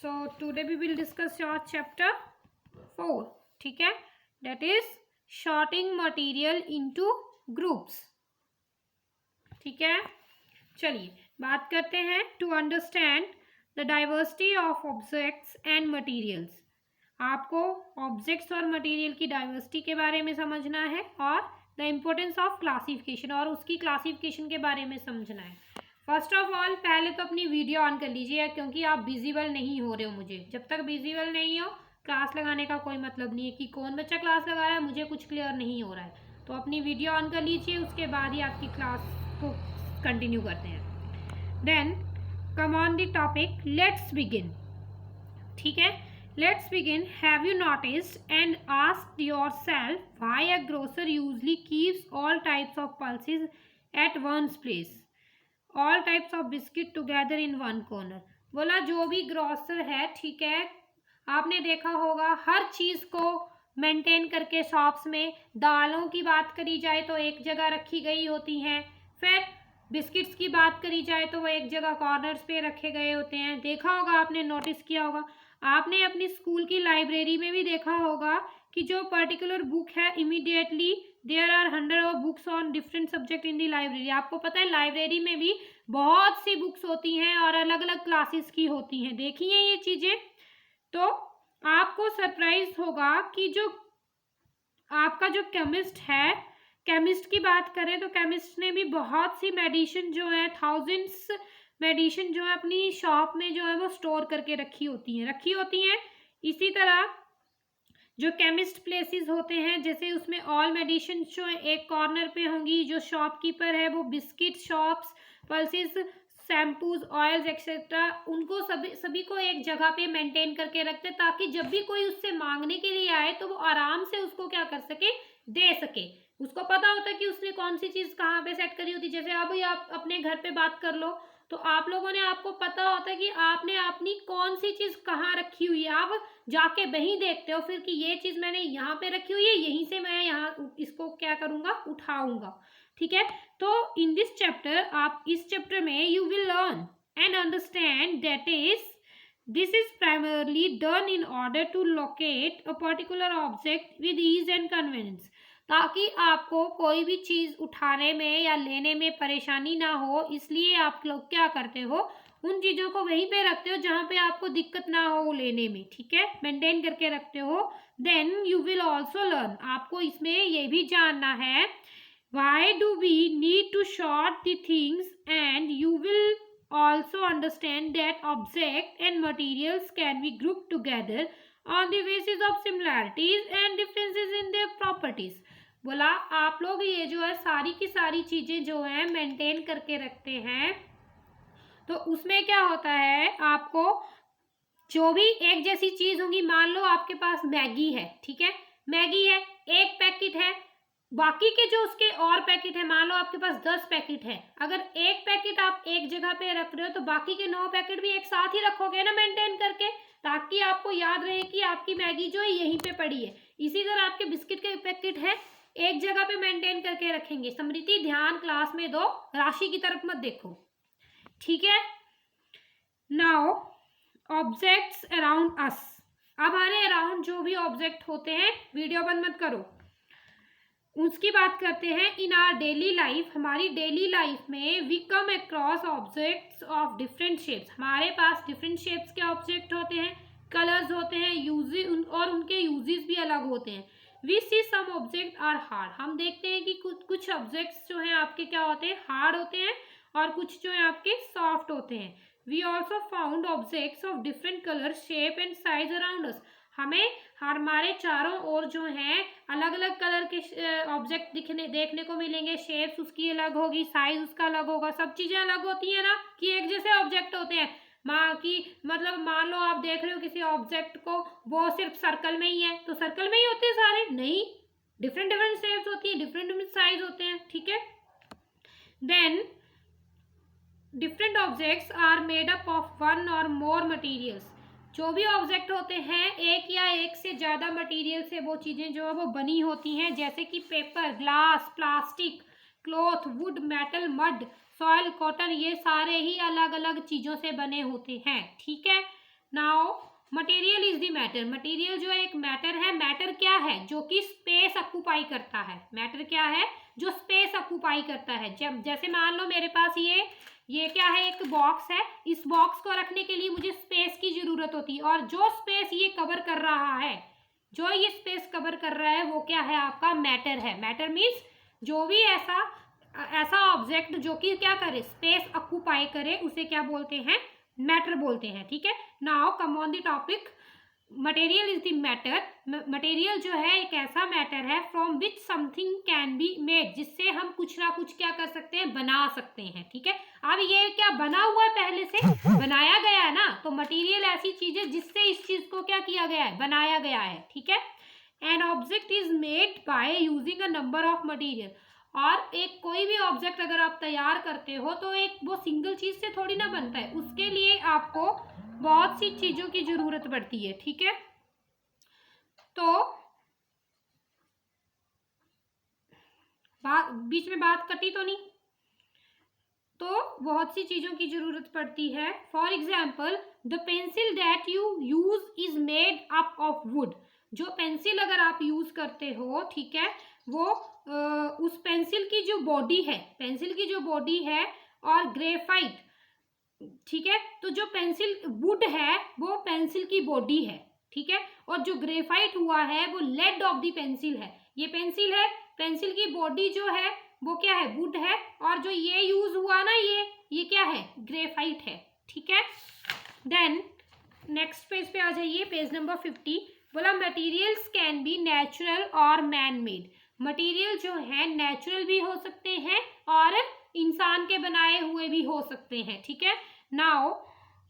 So today we will discuss your chapter 4. ठीक है, that is sorting material into groups. ठीक है, चलिए बात करते हैं to understand the diversity of objects and materials. आपको ऑब्जेक्ट्स और मटेरियल की डाइवर्सिटी के बारे में समझना है और द इम्पोर्टेंस ऑफ क्लासिफिकेशन और उसकी क्लासिफिकेशन के बारे में समझना है. फर्स्ट ऑफ ऑल पहले तो अपनी वीडियो ऑन कर लीजिए, क्योंकि आप विजिबल नहीं हो रहे हो. मुझे जब तक विजिबल नहीं हो क्लास लगाने का कोई मतलब नहीं है कि कौन बच्चा क्लास लगा रहा है, मुझे कुछ क्लियर नहीं हो रहा है. तो अपनी वीडियो ऑन कर लीजिए, उसके बाद ही आपकी क्लास को कंटिन्यू करते हैं. Then come on the topic, let's begin. ठीक है, let's begin. Have you noticed and asked yourself why a grocer usually keeps all types of pulses at one place, all types of biscuit together in one corner? बोला जो भी grocer है, ठीक है, आपने देखा होगा हर चीज़ को मेंटेन करके शॉप्स में दालों की बात करी जाए तो एक जगह रखी गई होती हैं, फिर बिस्किट्स की बात करी जाए तो वो एक जगह कॉर्नर्स पे रखे गए होते हैं. देखा होगा आपने, नोटिस किया होगा. आपने अपनी स्कूल की लाइब्रेरी में भी देखा होगा कि जो पर्टिकुलर बुक है, immediately there are 100 books on different subject in the library. आपको पता है लाइब्रेरी में भी बहुत सी बुक्स होती हैं और अलग अलग क्लासेस की होती हैं. देखिए ये चीज़ें, तो आपको सरप्राइज होगा कि जो आपका जो केमिस्ट है, केमिस्ट की बात करें तो केमिस्ट ने भी बहुत सी मेडिसिन जो है, थाउजेंड्स मेडिसिन जो है अपनी शॉप में जो है वो स्टोर करके रखी होती हैं. इसी तरह जो केमिस्ट प्लेसेस होते हैं, जैसे उसमें ऑल मेडिसिन जो है एक कॉर्नर पे होंगी. जो शॉपकीपर है वो biscuit shops, pulses, shampoos, oils etcetera, उनको सभी को एक जगह पे मेंटेन करके रखते हैं ताकि जब भी कोई उससे मांगने के लिए आए तो वो आराम से उसको क्या कर सके, दे सके. उसको पता होता है कि उसने कौन सी चीज़ कहाँ पे सेट करी होती है. जैसे अभी आप अपने घर पे बात कर लो तो आप लोगों ने, आपको पता होता है कि आपने अपनी कौन सी चीज़ कहाँ रखी हुई है. आप जाके वहीं देखते हो फिर कि ये चीज़ मैंने यहाँ पे रखी हुई है, यहीं से मैं यहाँ इसको क्या करूँगा, उठाऊँगा. ठीक है, तो इन दिस चैप्टर, आप इस चैप्टर में you will learn and understand that is this is primarily done in order to locate a particular object with ease and convenience, ताकि आपको कोई भी चीज़ उठाने में या लेने में परेशानी ना हो. इसलिए आप लोग क्या करते हो, उन चीज़ों को वहीं पे रखते हो जहाँ पे आपको दिक्कत ना हो लेने में. ठीक है, मेंटेन करके रखते हो. Then you will also learn, आपको इसमें ये भी जानना है why do we need to sort the things, and you will also understand that objects and materials can be grouped together on the basis of similarities and differences in their properties. बोला आप लोग ये जो है सारी की सारी चीज़ें जो है मेंटेन करके रखते हैं, तो उसमें क्या होता है, आपको जो भी एक जैसी चीज़ होगी, मान लो आपके पास मैगी है, ठीक है, मैगी है, एक पैकेट है, बाकी के जो उसके और पैकेट है, मान लो आपके पास 10 पैकेट है. अगर एक पैकेट आप एक जगह पे रख रहे हो तो बाकी के 9 पैकेट भी एक साथ ही रखोगे ना, मेंटेन करके, ताकि आपको याद रहे कि आपकी मैगी जो है यहीं पे पड़ी है. इसी तरह आपके बिस्किट के पैकेट है, एक जगह पे मेंटेन करके रखेंगे. स्मृति ध्यान क्लास में दो, राशि की तरफ मत देखो. ठीक है, नाउ ऑब्जेक्ट्स अराउंड अस. अब हमारे अराउंड जो भी ऑब्जेक्ट होते हैं, वीडियो बंद मत करो, उसकी बात करते हैं. इन आवर डेली लाइफ, हमारी डेली लाइफ में we come across objects of different shapes. हमारे पास डिफरेंट शेप्स के ऑब्जेक्ट होते हैं, कलर्स होते हैं, यूजेस, और उनके यूजेस भी अलग होते हैं. We see some object are hard, हम देखते हैं कि कुछ ऑब्जेक्ट्स जो हैं आपके क्या होते हैं, हार्ड होते हैं, और कुछ जो है आपके सॉफ्ट होते हैं. We also found objects of different colour, shape and size around us. हमें हमारे चारों ओर जो हैं अलग अलग कलर के ऑब्जेक्ट देखने को मिलेंगे. शेप्स उसकी अलग होगी, साइज उसका अलग होगा, सब चीज़ें अलग होती हैं ना, कि एक जैसे ऑब्जेक्ट होते हैं. मतलब मान लो आप देख रहे हो किसी ऑब्जेक्ट को, वो सिर्फ सर्कल में ही है तो सर्कल में ही होते हैं सारे, नहीं, डिफरेंट डिफरेंट शेप्स होती है, डिफरेंट डिफरेंट साइज होते हैं. ठीक है, then different objects are made up of one or more materials. जो भी ऑब्जेक्ट होते हैं एक या एक से ज़्यादा मटेरियल से वो चीज़ें जो है वो बनी होती हैं, जैसे कि paper, glass, plastic, cloth, would, metal, mud, soil, cotton, ये सारे ही अलग अलग चीज़ों से बने होते हैं. ठीक है, now material is the matter, material जो एक मैटर है, मैटर क्या है, जो कि स्पेस ऑक्यूपाई करता है, मैटर क्या है, जो स्पेस ऑक्यूपाई करता है। जब जैसे मान लो मेरे पास ये क्या है, एक बॉक्स है, इस बॉक्स को रखने के लिए मुझे स्पेस की जरूरत होती है, और जो स्पेस ये कवर कर रहा है, जो ये स्पेस कवर कर रहा है, वो क्या है, आपका मैटर है। मैटर मीन्स जो भी ऐसा ऑब्जेक्ट जो कि क्या करे, स्पेस ऑक्यूपाई करे, उसे क्या बोलते हैं, मैटर बोलते हैं। ठीक है, now come on the topic, material is the matter. Material जो है एक ऐसा मैटर है from which something can be made, जिससे हम कुछ ना कुछ क्या कर सकते हैं, बना सकते हैं। ठीक है, अब ये क्या बना हुआ है, पहले से बनाया गया है ना, तो मटेरियल ऐसी चीज है जिससे इस चीज को क्या किया गया है, बनाया गया है। ठीक है, an object is made by using a number of material, और एक कोई भी ऑब्जेक्ट अगर आप तैयार करते हो तो एक वो सिंगल चीज से थोड़ी ना बनता है, उसके लिए आपको बहुत सी चीजों की जरूरत पड़ती है। ठीक है, तो बीच में बात कटी तो नहीं, तो बहुत सी चीजों की जरूरत पड़ती है। For example the pencil that you use is made up of would, जो पेंसिल अगर आप यूज करते हो, ठीक है, वो उस पेंसिल की जो बॉडी है, पेंसिल की जो बॉडी है, और ग्रेफाइट, ठीक है, तो जो पेंसिल वुड है वो पेंसिल की बॉडी है। ठीक है, और जो ग्रेफाइट हुआ है वो लेड ऑफ द पेंसिल है। ये पेंसिल है, पेंसिल की बॉडी जो है वो क्या है, वुड है, और जो ये यूज हुआ ना, ये क्या है, ग्रेफाइट है। ठीक है, देन नेक्स्ट पेज पे आ जाइए, पेज नंबर 50। बोला मटेरियल्स कैन बी नेचुरल और मैन मेड, मटेरियल जो है नेचुरल भी हो सकते हैं और इंसान के बनाए हुए भी हो सकते हैं। ठीक है, now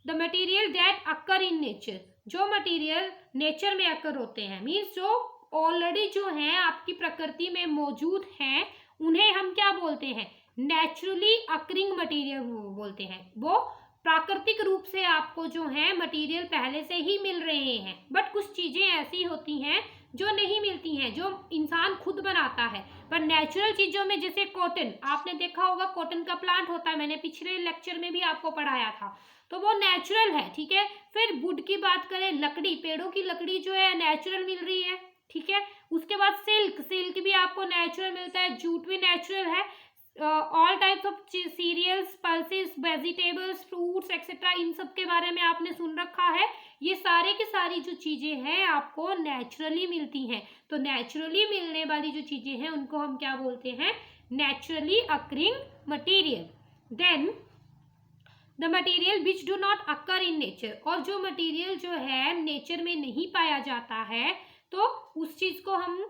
the material that occur in nature, जो मटेरियल नेचर में अकर होते हैं, मीन्स जो ऑलरेडी जो है आपकी प्रकृति में मौजूद हैं, उन्हें हम क्या बोलते हैं, नेचुरली अकरिंग मटेरियल बोलते हैं। वो प्राकृतिक रूप से आपको जो है मटेरियल पहले से ही मिल रहे हैं, बट कुछ चीजें ऐसी होती हैं जो नहीं मिलती हैं, जो इंसान खुद बनाता है। पर नेचुरल चीजों में जैसे कॉटन, आपने देखा होगा कॉटन का प्लांट होता है, मैंने पिछले लेक्चर में भी आपको पढ़ाया था, तो वो नेचुरल है। ठीक है, फिर वुड की बात करें, लकड़ी, पेड़ों की लकड़ी जो है नेचुरल मिल रही है। ठीक है, उसके बाद सिल्क, सिल्क भी आपको नेचुरल मिलता है, जूट भी नेचुरल है, all types of cereals, pulses, vegetables, fruits etcetera, इन सब के बारे में आपने सुन रखा है। ये सारे की सारी जो चीजें हैं आपको नेचुरली मिलती हैं, तो नेचुरली मिलने वाली जो चीजें हैं उनको हम क्या बोलते हैं, naturally occurring material. Then the material which do not occur in nature, और जो मटेरियल जो है नेचर में नहीं पाया जाता है, तो उस चीज को हम,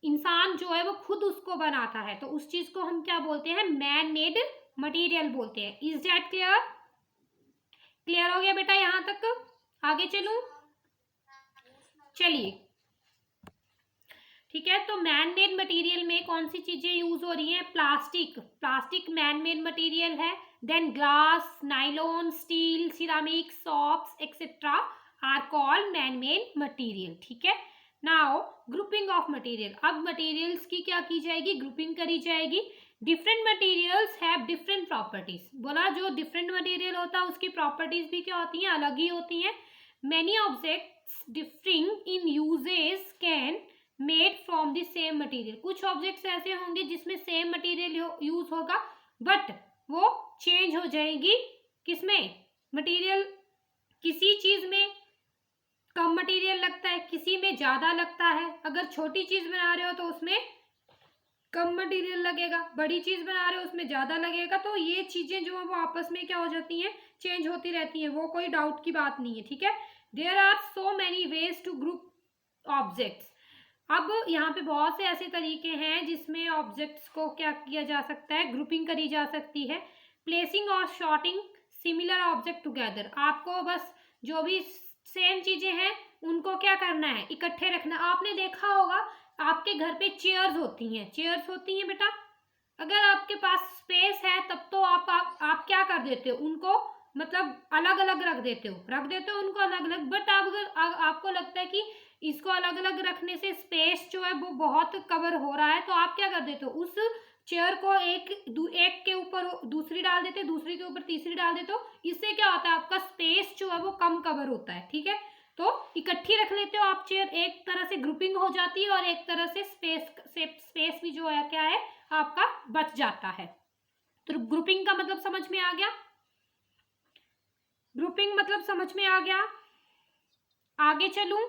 इंसान जो है वो खुद उसको बनाता है, तो उस चीज को हम क्या बोलते हैं, मैन मेड मटेरियल बोलते हैं। Is that clear? क्लियर हो गया बेटा यहां तक? आगे चलूं? चलिए, ठीक है, तो मैन मेड मटेरियल में कौन सी चीजें यूज हो रही हैं, plastic, plastic man made material है। Then glass, nylon, steel, ceramic, soaps etcetera are called man made material. ठीक है, नाउ ग्रुपिंग ऑफ मटेरियल, अब मटेरियल्स की क्या की जाएगी, ग्रुपिंग करी जाएगी। Different materials have different properties, बोला जो डिफरेंट मटेरियल होता है उसकी प्रॉपर्टीज भी क्या होती हैं, अलग ही होती हैं। Many objects differing in uses can made from the same material, कुछ ऑब्जेक्ट्स ऐसे होंगे जिसमें सेम मटेरियल यूज होगा, बट वो चेंज हो जाएगी, किसमें, मटेरियल, किसी चीज में कम मटेरियल लगता है, किसी में ज्यादा लगता है। अगर छोटी चीज बना रहे हो तो उसमें कम मटेरियल लगेगा, बड़ी चीज बना रहे हो उसमें ज्यादा लगेगा, तो ये चीजें जो है वो आपस में क्या हो जाती हैं, चेंज होती रहती हैं, वो कोई डाउट की बात नहीं है। ठीक है, there are so many ways to group objects, अब यहाँ पे बहुत से ऐसे तरीके हैं जिसमें ऑब्जेक्ट्स को क्या किया जा सकता है, ग्रुपिंग करी जा सकती है। प्लेसिंग और शॉर्टिंग सिमिलर ऑब्जेक्ट टुगेदर, आपको बस जो भी सेम चीजें हैं उनको क्या करना है, इकट्ठे रखना। आपने देखा होगा आपके घर पे चेयर्स होती हैं, चेयर्स होती हैं बेटा, अगर आपके पास स्पेस है तब तो आप क्या कर देते हो, उनको मतलब अलग अलग रख देते हो उनको अलग अलग, बट अगर आपको लगता है कि इसको अलग अलग रखने से स्पेस जो है वो बहुत कवर हो रहा है, तो आप क्या कर देते हो, उस चेयर को एक के ऊपर दूसरी डाल देते, दूसरी के ऊपर तीसरी डाल देते, तो इससे क्या होता है, आपका स्पेस जो है वो कम कवर होता है। ठीक है, तो इकट्ठी रख लेते हो आप चेयर, एक तरह से ग्रुपिंग हो जाती है और एक तरह से स्पेस भी जो है क्या है आपका बच जाता है। तो ग्रुपिंग का मतलब समझ में आ गया, ग्रुपिंग मतलब समझ में आ गया। आगे चलूं,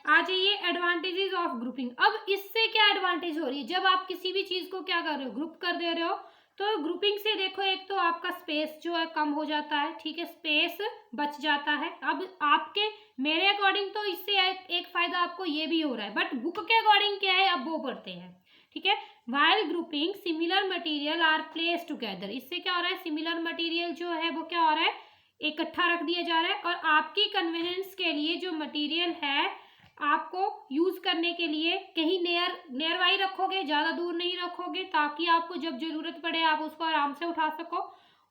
आ जाइए एडवांटेजेस ऑफ ग्रुपिंग। अब इससे क्या एडवांटेज हो रही है, जब आप किसी भी चीज को क्या कर रहे हो, ग्रुप कर दे रहे हो, तो ग्रुपिंग से देखो एक तो आपका स्पेस जो है कम हो जाता है। ठीक है, स्पेस बच जाता है। अब आपके मेरे अकॉर्डिंग तो इससे एक फायदा आपको ये भी हो रहा है, बट बुक के अकॉर्डिंग क्या है अब वो पढ़ते हैं। ठीक है, while grouping similar material are place together. इससे क्या हो रहा है, सिमिलर मटेरियल जो है वो क्या हो रहा है, इकट्ठा रख दिया जा रहा है, और आपकी कन्वीनियंस के लिए जो मटेरियल है आपको यूज करने के लिए कहीं नियर बाई रखोगे, ज्यादा दूर नहीं रखोगे, ताकि आपको जब जरूरत पड़े आप उसको आराम से उठा सको।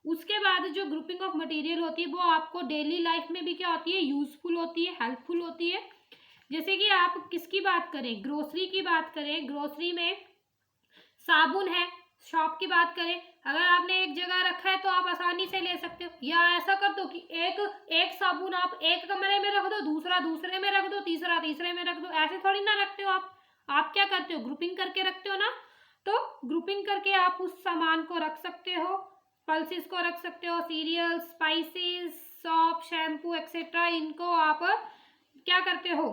उसके बाद जो ग्रुपिंग ऑफ मटेरियल होती है वो आपको डेली लाइफ में भी क्या होती है, यूजफुल होती है, हेल्पफुल होती है। जैसे कि आप किसकी बात करें, ग्रोसरी की बात करें, ग्रोसरी में साबुन है, शॉप की बात करें, अगर आपने एक जगह रखा है तो आप आसानी से ले सकते हो, या ऐसा कर दो कि एक साबुन आप एक कमरे में रख दो, दूसरा दूसरे में रख दो, तीसरा तीसरे में रख दो। ऐसे थोड़ी ना रखते हो आप क्या करते हो, ग्रुपिंग करके रखते हो ना। तो ग्रुपिंग करके आप उस सामान को रख सकते हो, पल्सेस को रख सकते हो, cereal, spices, soap, shampoo etcetera, इनको आप क्या करते हो,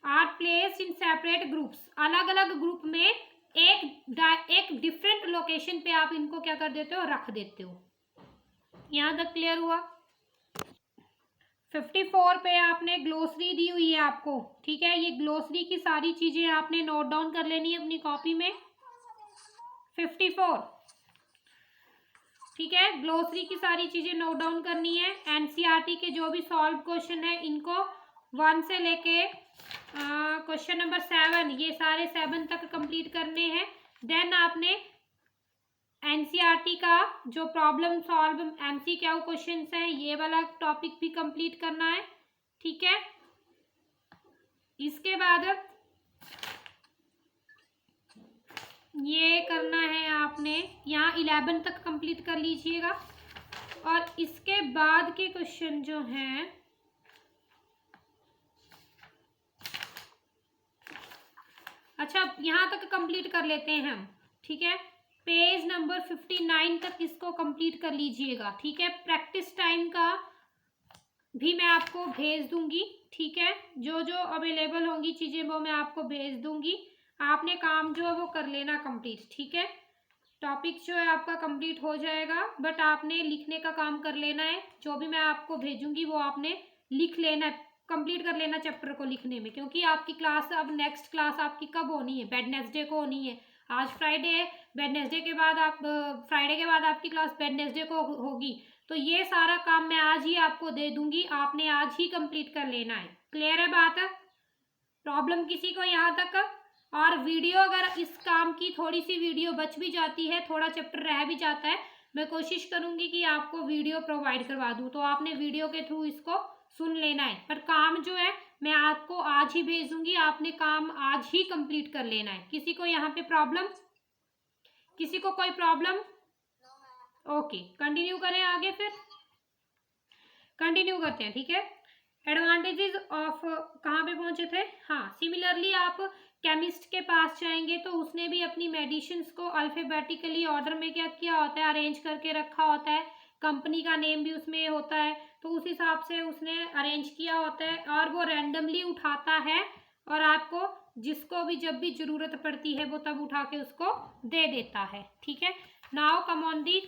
are place in separate groups, अलग अलग ग्रुप में एक डिफरेंट लोकेशन पे आप इनको क्या कर देते हो, रख देते हो। यहां तक क्लियर हुआ। 54 पे आपने ग्लोसरी दी हुई है आपको। ठीक है, ये ग्लोसरी की सारी चीजें आपने नोट डाउन कर लेनी है अपनी कॉपी में। 54, ठीक है, ग्लोसरी की सारी चीजें नोट डाउन करनी है। एनसीईआरटी के जो भी सॉल्व क्वेश्चन है इनको 1 से लेके क्वेश्चन नंबर 7, ये सारे 7 तक कंप्लीट करने हैं। देन आपने एनसीईआरटी का जो प्रॉब्लम सॉल्व एमसीक्यू क्वेश्चंस हैं ये वाला टॉपिक भी कंप्लीट करना है। ठीक है, इसके बाद ये करना है आपने, यहाँ 11 तक कंप्लीट कर लीजिएगा। और इसके बाद के क्वेश्चन जो हैं अच्छा यहाँ तक कंप्लीट कर लेते हैं हम। ठीक है, पेज नंबर 59 तक इसको कंप्लीट कर लीजिएगा। ठीक है, प्रैक्टिस टाइम का भी मैं आपको भेज दूंगी। ठीक है, जो जो अवेलेबल होंगी चीज़ें वो मैं आपको भेज दूंगी। आपने काम जो है वो कर लेना कंप्लीट। ठीक है, टॉपिक जो है आपका कंप्लीट हो जाएगा, बट आपने लिखने का काम कर लेना है। जो भी मैं आपको भेजूंगी वो आपने लिख लेना है, कंप्लीट कर लेना चैप्टर को लिखने में, क्योंकि आपकी क्लास अब नेक्स्ट क्लास आपकी कब होनी है, वेडनेसडे को होनी है। आज फ्राइडे है, वेडनेसडे के बाद फ्राइडे के बाद आपकी क्लास वेडनेसडे को होगी। तो ये सारा काम मैं आज ही आपको दे दूंगी, आपने आज ही कंप्लीट कर लेना है। क्लियर है बात? प्रॉब्लम किसी को यहाँ तक? और वीडियो अगर इस काम की थोड़ी सी वीडियो बच भी जाती है, थोड़ा चैप्टर रह भी जाता है, मैं कोशिश करूंगी कि आपको वीडियो प्रोवाइड करवा दूं, तो आपने वीडियो के थ्रू इसको सुन लेना है। पर काम जो है मैं आपको आज ही भेजूंगी, आपने काम आज ही कंप्लीट कर लेना है। किसी को यहाँ पे प्रॉब्लम, किसी को कोई प्रॉब्लम? ओके, कंटिन्यू करें आगे, फिर कंटिन्यू करते हैं। ठीक है, एडवांटेजेस ऑफ कहाँ पे पहुंचे थे? हाँ, सिमिलरली आप केमिस्ट के पास जाएंगे तो उसने भी अपनी मेडिसिन्स को अल्फाबेटिकली ऑर्डर में क्या किया होता है, अरेंज करके रखा होता है। कंपनी का नेम भी उसमें होता है, तो उस हिसाब से उसने अरेंज किया होता है, और वो रैंडमली उठाता है और आपको जिसको भी जब भी जरूरत पड़ती है वो तब उठा के उसको दे देता है। ठीक है, now come on the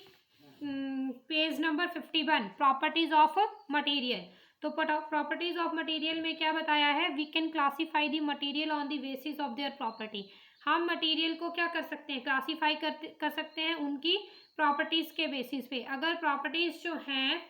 page number 51, properties of material. तो प्रॉपर्टीज ऑफ मटेरियल में क्या बताया है, we can classify the material on the basis of their property. हम मटेरियल को क्या कर सकते हैं, क्लासीफाई कर सकते हैं उनकी प्रॉपर्टीज के बेसिस पे। अगर प्रॉपर्टीज जो हैं,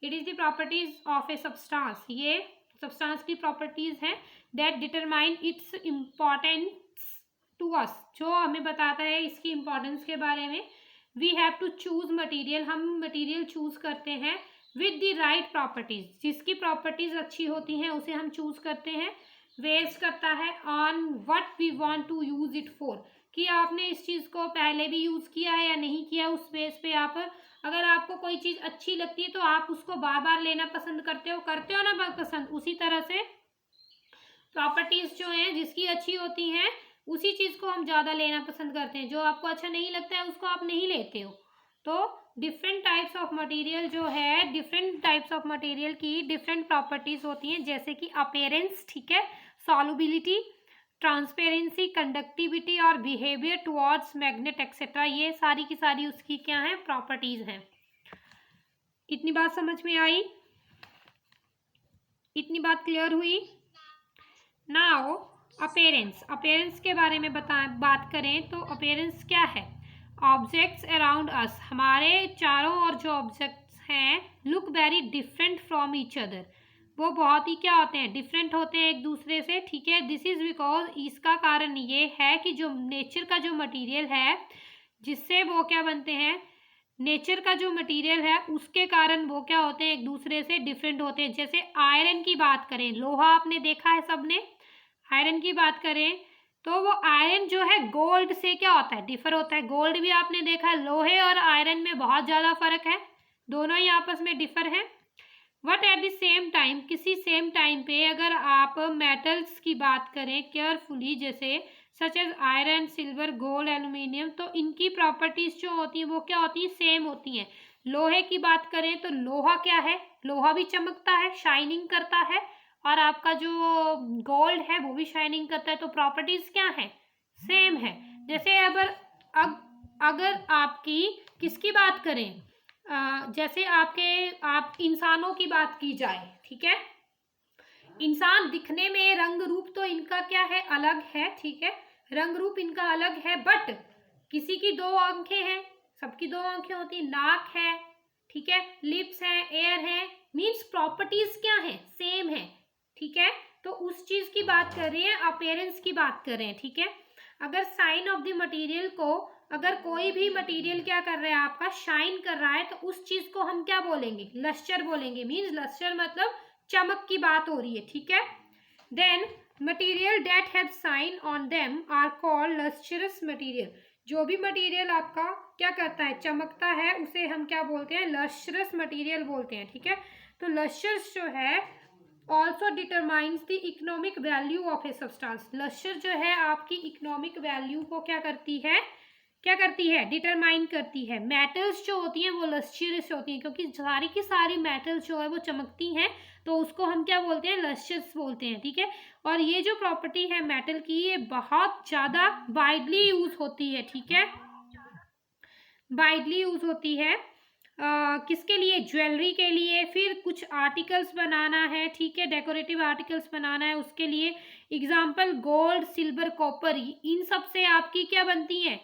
it is the properties of a substance, ये सब्सटेंस की प्रॉपर्टीज हैं, that determine its importance to us, जो हमें बताता है इसकी इम्पोर्टेंस के बारे में। We have to choose material, हम मटेरियल चूज करते हैं विद द राइट प्रॉपर्टीज, जिसकी प्रॉपर्टीज अच्छी होती हैं उसे हम चूज करते हैं। वेस्ट करता है on what we want to use it for, कि आपने इस चीज़ को पहले भी यूज़ किया है या नहीं किया। उस बेस पे आप, अगर आपको कोई चीज़ अच्छी लगती है तो आप उसको बार बार लेना पसंद करते हो ना पसंद। उसी तरह से प्रॉपर्टीज जो हैं जिसकी अच्छी होती हैं उसी चीज़ को हम ज़्यादा लेना पसंद करते हैं। जो आपको अच्छा नहीं लगता है उसको आप नहीं लेते हो। तो डिफरेंट टाइप्स ऑफ मटेरियल जो है, डिफरेंट टाइप्स ऑफ मटेरियल की डिफरेंट प्रॉपर्टीज होती हैं, जैसे कि अपीयरेंस, ठीक है, सॉल्युबिलिटी, ट्रांसपेरेंसी, कंडक्टिविटी और बिहेवियर टुवर्ड्स मैग्नेट एक्सेट्रा। ये सारी की सारी उसकी क्या है, प्रॉपर्टीज हैं। इतनी बात समझ में आई? इतनी बात क्लियर हुई? नाउ अपीयरेंस के बारे में बात करें तो अपीयरेंस क्या है? ऑब्जेक्ट्स अराउंड अस, हमारे चारों ओर जो ऑब्जेक्ट्स हैं, look very different from each other, वो बहुत ही क्या होते हैं, डिफरेंट होते हैं एक दूसरे से, ठीक है। दिस इज बिकॉज, इसका कारण ये है कि जो नेचर का जो मटेरियल है जिससे वो क्या बनते हैं, नेचर का जो मटेरियल है उसके कारण वो क्या होते हैं, एक दूसरे से डिफरेंट होते हैं। जैसे आयरन की बात करें, लोहा आपने देखा है सबने, आयरन की बात करें तो वो आयरन जो है गोल्ड से क्या होता है, डिफर होता है। गोल्ड भी आपने देखा है, लोहे और आयरन में बहुत ज़्यादा फर्क है, दोनों ही आपस में डिफर है। But at the same time, किसी सेम टाइम पे अगर आप मेटल्स की बात करें केयरफुली, जैसे such as iron, silver, gold, aluminium, तो इनकी प्रॉपर्टीज जो होती हैं वो क्या होती हैं, सेम होती हैं। लोहे की बात करें तो लोहा क्या है, लोहा भी चमकता है, शाइनिंग करता है, और आपका जो गोल्ड है वो भी शाइनिंग करता है। तो प्रॉपर्टीज क्या है, सेम है। जैसे अगर आपकी किसकी बात करें, जैसे आप इंसानों की बात की जाए, ठीक है, इंसान दिखने में रंग रूप तो इनका क्या है, अलग है, ठीक है, रंग रूप इनका अलग है। बट किसी की दो आंखें हैं, सबकी दो आंखें होती, नाक है, ठीक है, लिप्स है, एयर है, मीन्स प्रॉपर्टीज क्या है, सेम है, ठीक है। तो उस चीज की बात कर रही है, अपीयरेंस की बात कर रहे हैं, ठीक है। अगर साइन ऑफ द मटेरियल को, अगर कोई भी मटेरियल क्या कर रहा है, आपका शाइन कर रहा है, तो उस चीज को हम क्या बोलेंगे, लस्टर बोलेंगे। मीन्स लस्टर मतलब चमक की बात हो रही है, ठीक है। Then material that have shine on them are called lustrous material. जो भी मटेरियल आपका क्या करता है, चमकता है, उसे हम क्या बोलते हैं, लस्ट्रस मटेरियल बोलते हैं, ठीक है। तो लस्ट्रस जो है also determines the economic value of a substance. Lustre जो है आपकी इकोनॉमिक वैल्यू को क्या करती है, डिटरमाइन करती है। मेटल्स जो होती हैं वो लस्ट्रस होती हैं, क्योंकि सारी की सारी मेटल्स जो है वो चमकती हैं, तो उसको हम क्या बोलते हैं, लस्ट्रस बोलते हैं, ठीक है। और ये जो प्रॉपर्टी है मेटल की, ये बहुत ज़्यादा वाइडली यूज होती है, ठीक है, वाइडली यूज होती है। किसके लिए, ज्वेलरी के लिए, फिर कुछ आर्टिकल्स बनाना है, ठीक है, डेकोरेटिव आर्टिकल्स बनाना है, उसके लिए। एग्जाम्पल गोल्ड, सिल्वर, कॉपर, इन सब से आपकी क्या बनती है,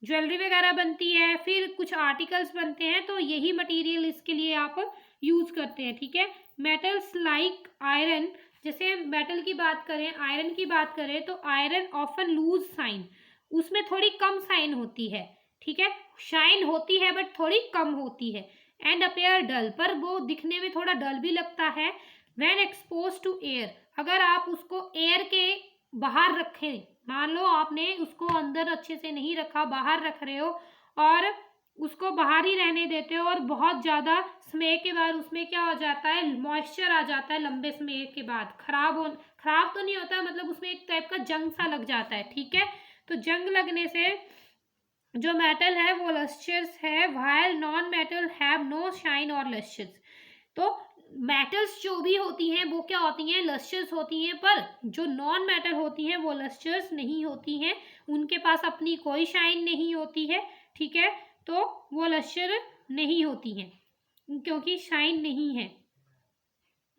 ज्वेलरी वगैरह बनती है, फिर कुछ आर्टिकल्स बनते हैं, तो यही मटेरियल इसके लिए आप यूज करते हैं, ठीक है। मेटल्स लाइक आयरन, जैसे मेटल की बात करें, आयरन की बात करें, तो आयरन ऑफन लूज साइन, उसमें थोड़ी कम साइन होती है, ठीक है, शाइन होती है बट थोड़ी कम होती है। एंड अपीयर डल, पर वो दिखने में थोड़ा डल भी लगता है। व्हेन एक्सपोज टू एयर, अगर आप उसको एयर के बाहर रखें, मान लो आपने उसको अंदर अच्छे से नहीं रखा, बाहर रख रहे हो और उसको बाहर ही रहने देते हो, और बहुत ज़्यादा समय के बाद उसमें क्या हो जाता है, मॉइस्चर आ जाता है, लंबे समय के बाद खराब तो नहीं होता, मतलब उसमें एक टाइप का जंग सा लग जाता है, ठीक है। तो जंग लगने से जो मेटल है वो लस्ट्रस है, while non metal have no shine और लस्ट्रस। तो मेटल्स जो भी होती हैं वो क्या होती हैं, लस्ट्रस होती हैं, पर जो नॉन मेटल होती हैं वो लस्ट्रस नहीं होती हैं, उनके पास अपनी कोई शाइन नहीं होती है, ठीक है। तो वो लस्टर नहीं होती हैं क्योंकि शाइन नहीं है।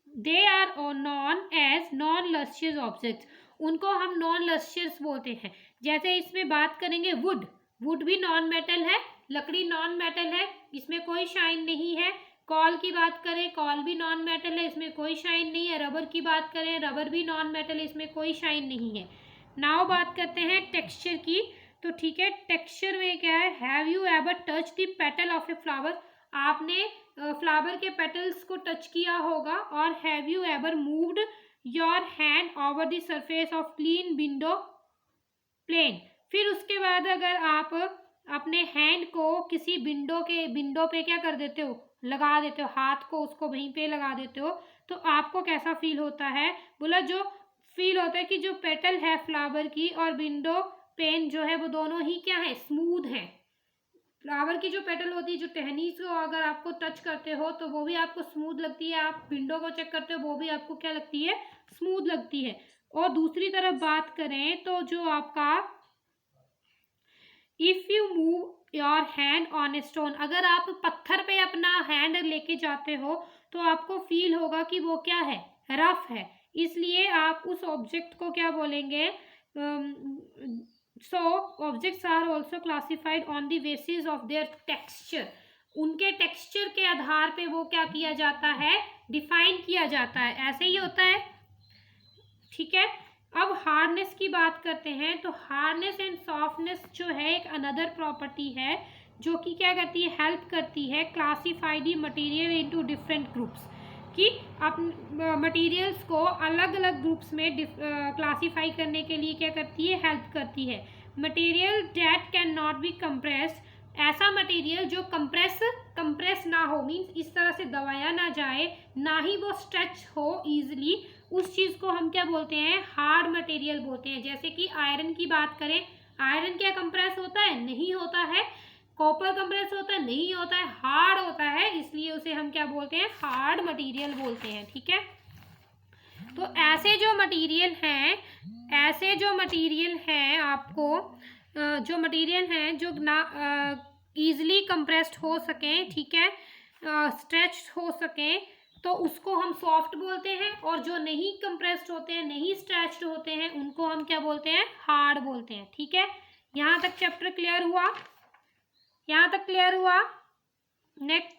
They are non as non lustrous objects, उनको हम नॉन लस्टियस बोलते हैं। जैसे इसमें बात करेंगे वुड भी नॉन मेटल है, लकड़ी नॉन मेटल है, इसमें कोई शाइन नहीं है। कॉल की बात करें, कॉल भी नॉन मेटल है, इसमें कोई शाइन नहीं है। रबर की बात करें, रबर भी नॉन मेटल है, इसमें कोई शाइन नहीं है। नाउ बात करते हैं टेक्सचर की, तो ठीक है, टेक्सचर में क्या है, have you ever touch the petal of a flower, आपने फ्लावर के पेटल्स को टच किया होगा। और have you ever moved your hand over the surface of clean window plane, फिर उसके बाद अगर आप अपने हैंड को किसी विंडो पे क्या कर देते हो, लगा देते हो, हाथ को उसको वहीं पे लगा देते हो, तो आपको कैसा फील होता है? बोला जो फील होता है कि जो पेटल है फ्लावर की और विंडो पेन जो है वो दोनों ही क्या है, स्मूथ है। फ्लावर की जो पेटल होती है, जो टहनी को अगर आपको टच करते हो तो वो भी आपको स्मूथ लगती है, आप विंडो को चेक करते हो वो भी आपको क्या लगती है, स्मूथ लगती है। और दूसरी तरफ बात करें तो जो आपका if you move your hand on a stone, अगर आप पत्थर पे अपना हैंड लेके जाते हो तो आपको फील होगा कि वो क्या है, रफ है, इसलिए आप उस ऑब्जेक्ट को क्या बोलेंगे? So objects are also classified on the basis of their texture, उनके टेक्सचर के आधार पे वो क्या किया जाता है, डिफाइन किया जाता है। ऐसे ही होता है, ठीक है। अब हार्डनेस की बात करते हैं, तो हार्डनेस एंड सॉफ्टनेस जो है एक अनदर प्रॉपर्टी है जो कि क्या करती है, हेल्प करती है क्लासीफाई दी मटेरियल इनटू डिफरेंट ग्रुप्स, कि आप मटेरियल्स को अलग अलग ग्रुप्स में क्लासीफाई करने के लिए क्या करती है, हेल्प करती है। Material that can not be compressed, ऐसा मटेरियल जो कंप्रेस ना हो, मीन्स इस तरह से दबाया ना जाए, ना ही वो स्ट्रेच हो इजीली, उस चीज़ को हम क्या बोलते हैं, हार्ड मटेरियल बोलते हैं। जैसे कि आयरन की बात करें, आयरन क्या कंप्रेस होता है, नहीं होता है। कॉपर कंप्रेस होता है, नहीं होता है, हार्ड होता है, इसलिए उसे हम क्या बोलते हैं, हार्ड मटेरियल बोलते हैं, ठीक है। तो ऐसे जो मटेरियल हैं आपको जो मटेरियल हैं जो ना ईजिली कंप्रेस्ड हो सकें, ठीक है, स्ट्रेच हो सकें, तो उसको हम सॉफ्ट बोलते हैं, और जो नहीं कंप्रेस्ड होते हैं, नहीं स्ट्रेच्ड होते हैं, उनको हम क्या बोलते हैं, हार्ड बोलते हैं, ठीक है। यहाँ तक चैप्टर क्लियर हुआ? यहाँ तक क्लियर हुआ? नेक्स्ट,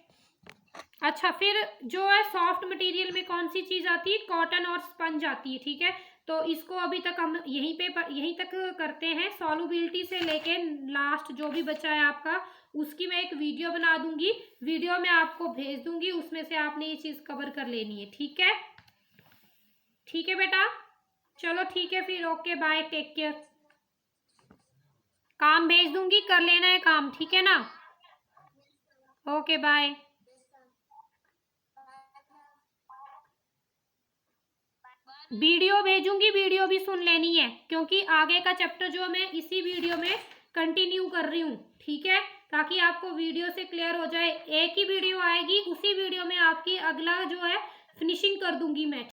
अच्छा, फिर जो है सॉफ्ट मटेरियल में कौन सी चीज़ आती है, कॉटन और स्पंज आती है, ठीक है। तो इसको अभी तक हम यहीं तक करते हैं, सॉल्युबिलिटी से लेके लास्ट जो भी बचा है आपका, उसकी मैं एक वीडियो बना दूंगी, वीडियो में आपको भेज दूंगी, उसमें से आपने ये चीज़ कवर कर लेनी है, ठीक है। ठीक है बेटा, चलो ठीक है फिर, ओके बाय, टेक केयर। काम भेज दूंगी, कर लेना है काम, ठीक है ना। Okay bye. वीडियो भेजूंगी, वीडियो भी सुन लेनी है, क्योंकि आगे का चैप्टर जो मैं इसी वीडियो में कंटिन्यू कर रही हूँ, ठीक है, ताकि आपको वीडियो से क्लियर हो जाए। एक ही वीडियो आएगी, उसी वीडियो में आपकी अगला जो है फिनिशिंग कर दूंगी मैं।